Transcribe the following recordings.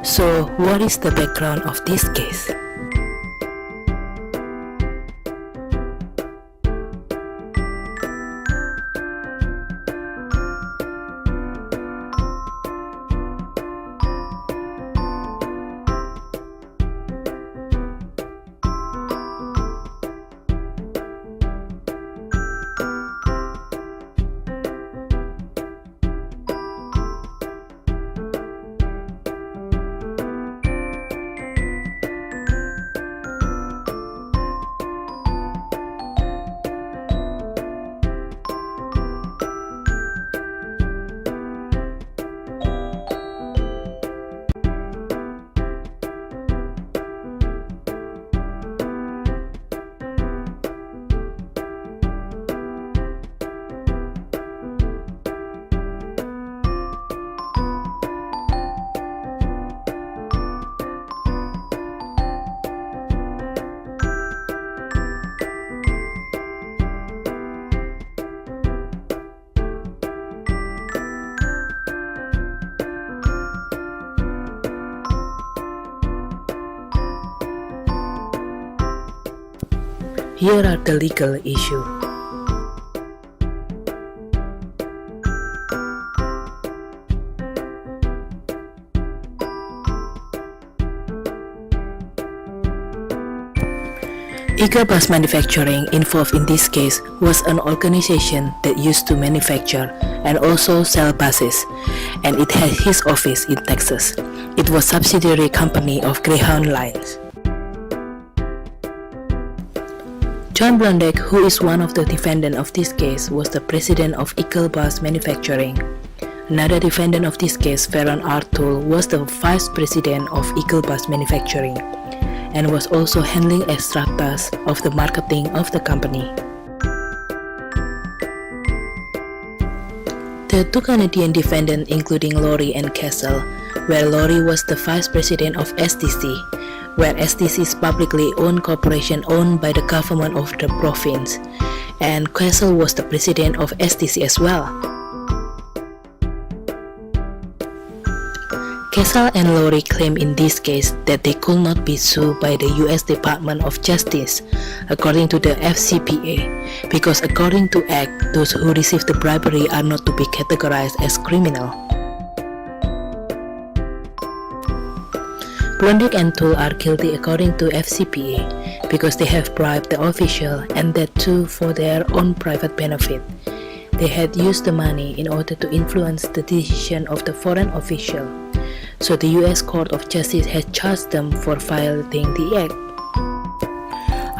So, what is the background of this case? Here are the legal issues. Eagle Bus Manufacturing involved in this case was an organization that used to manufacture and also sell buses, and it had its office in Texas. It was a subsidiary company of Greyhound Lines. John Blondek, who is one of the defendants of this case, was the president of Eagle Bus Manufacturing. Another defendant of this case, Tull, was the vice president of Eagle Bus Manufacturing and was also handling extra tasks of the marketing of the company. The two Canadian defendants, including Lowry and Castle, where Lowry was the vice president of STC, where STC is publicly owned corporation owned by the government of the province, and Castle was the president of STC as well. Castle and Lowry claim in this case that they could not be sued by the US Department of Justice according to the FCPA, because according to Act, those who receive the bribery are not to be categorized as criminal. Blondek and Tull are guilty according to FCPA because they have bribed the official, and that too for their own private benefit. They had used the money in order to influence the decision of the foreign official. So the US Court of Justice has charged them for violating the act.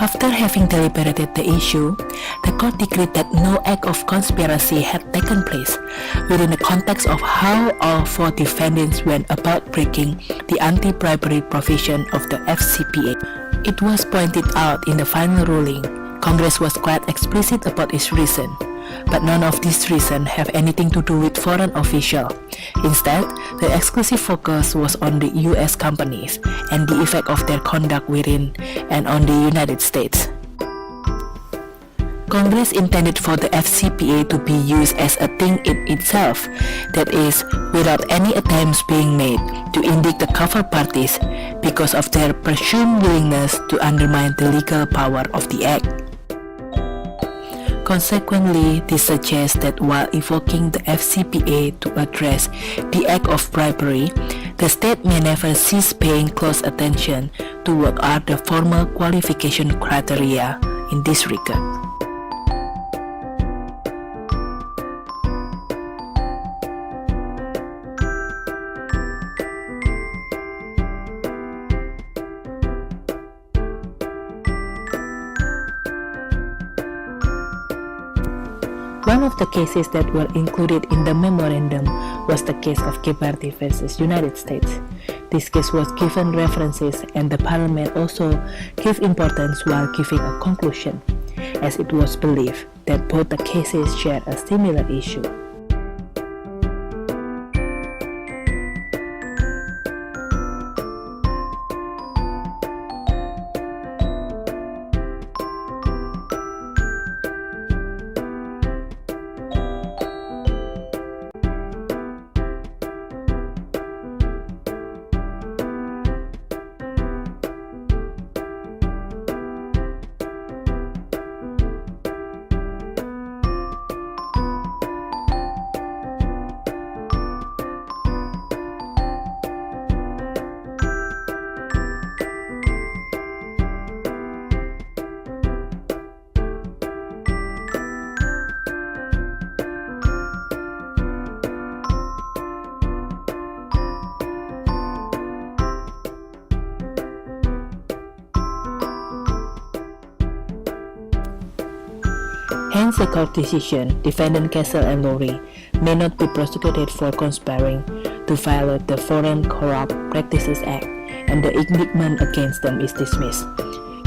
After having deliberated the issue, the court decreed that no act of conspiracy had taken place within the context of how all four defendants went about breaking the anti-bribery provision of the FCPA. It was pointed out in the final ruling, Congress was quite explicit about its reason, but none of these reasons have anything to do with foreign officials. Instead, the exclusive focus was on the US companies and the effect of their conduct within and on the United States. Congress intended for the FCPA to be used as a thing in itself, that is, without any attempts being made to indict the covered parties because of their presumed willingness to undermine the legal power of the act. Consequently, this suggests that while evoking the FCPA to address the act of bribery, the state may never cease paying close attention to what are the formal qualification criteria in this regard. One of the cases that were included in the memorandum was the case of Ghiberti versus United States. This case was given references, and the Parliament also gave importance while giving a conclusion, as it was believed that both the cases shared a similar issue. Against the court decision, defendant Castle and Lowry may not be prosecuted for conspiring to violate the Foreign Corrupt Practices Act, and the indictment against them is dismissed,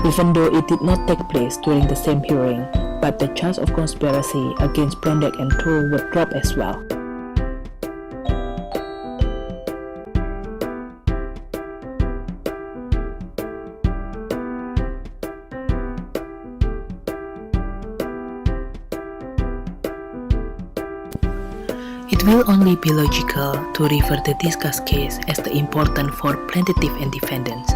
even though it did not take place during the same hearing, but the charge of conspiracy against Blondek and Tull were dropped as well. It will only be logical to refer the discussed case as the important for plaintiff and defendants,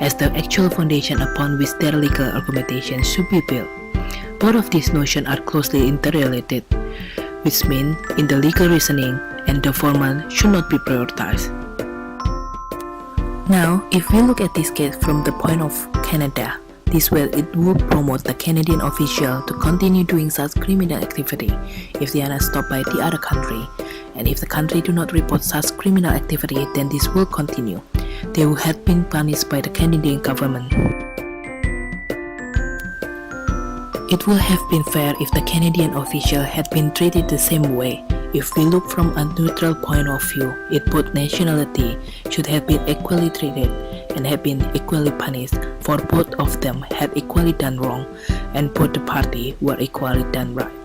as the actual foundation upon which their legal argumentation should be built. Both of these notions are closely interrelated, which means in the legal reasoning and the formal should not be prioritized. Now, if we look at this case from the point of Canada, this way it would promote the Canadian official to continue doing such criminal activity if they are not stopped by the other country, and if the country do not report such criminal activity, then this will continue. They would have been punished by the Canadian government. It would have been fair if the Canadian official had been treated the same way. If we look from a neutral point of view, both nationality should have been equally treated and have been equally punished, for both of them had equally done wrong and both the party were equally done right.